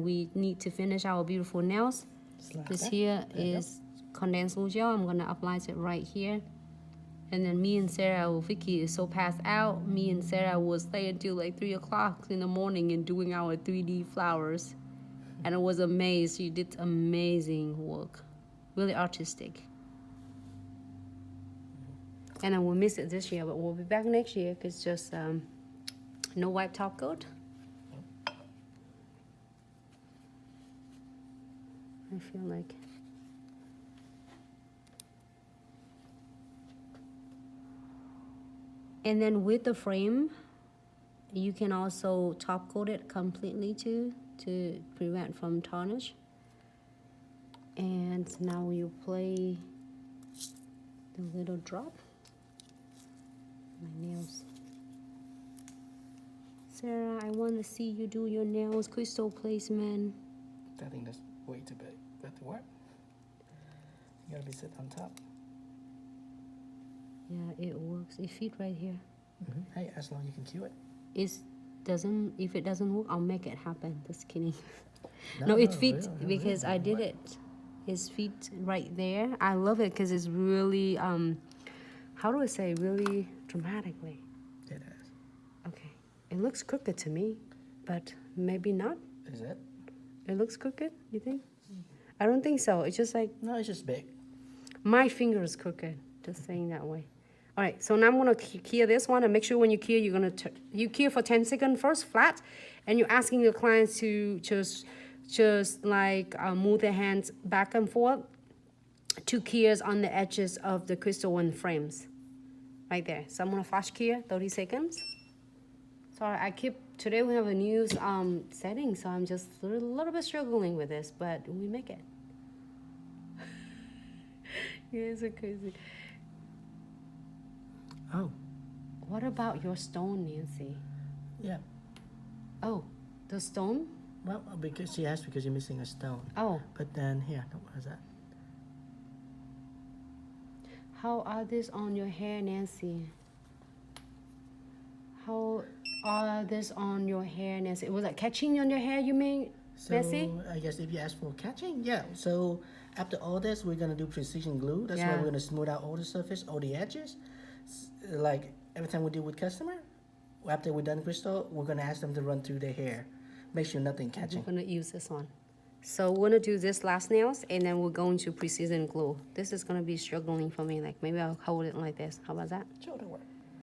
we need to finish our beautiful nails. This here is condensed glue gel. I'm gonna apply it right here. And then me and Sarah, well, Vicky is so passed out. Me and Sarah will stay until like 3 o'clock in the morning and doing our 3D flowers. And I was amazed. She did amazing work. Really artistic. And I will miss it this year, but we'll be back next year because just no white top coat. I feel like. And then with the frame, you can also top coat it completely too to prevent from tarnish. And now we'll play the little drop. My nails. Sarah, I want to see you do your nails. Crystal placement. I think that's way too big. But what? You gotta be sit on top. Yeah, it works. It fit right here. Hey, as long as you can cue it. If it doesn't work, I'll make it happen. Just kidding. No, it fits because I did it. His feet right there. I love it because it's really how do I say, really dramatically. It is. Okay. It looks crooked to me, but maybe not. Is it? It looks crooked, you think? I don't think so. It's just like... No, it's just big. My finger is crooked, just saying that way. All right, so now I'm going to key this one, and make sure when you key, you're going to... You key for 10 seconds first, flat, and you're asking your clients to just like move their hands back and forth. 2 keys on the edges of the crystal one frames. Right there. So I'm going to flash key, 30 seconds. Sorry, today we have a new setting, so I'm just a little bit struggling with this, but we make it. You guys are crazy. Oh. What about your stone, Nancy? Yeah. Oh, the stone? Well, because she asked because you're missing a stone. Oh. But then, here, what is that? How are this on your hair, Nancy? How are this on your hair, Nancy? Was that catching on your hair, you mean, Nancy? So, I guess if you ask for catching, yeah. So, after all this, we're going to do precision glue. That's why we're going to smooth out all the surface, all the edges. Like, every time we deal with customer, after we're done crystal, we're going to ask them to run through their hair. Make sure nothing catching. I'm going to use this one. So we're going to do this last nails, and then we're going to precision glue. This is going to be struggling for me. Like, maybe I'll hold it like this. How about that? Sure, it'll work.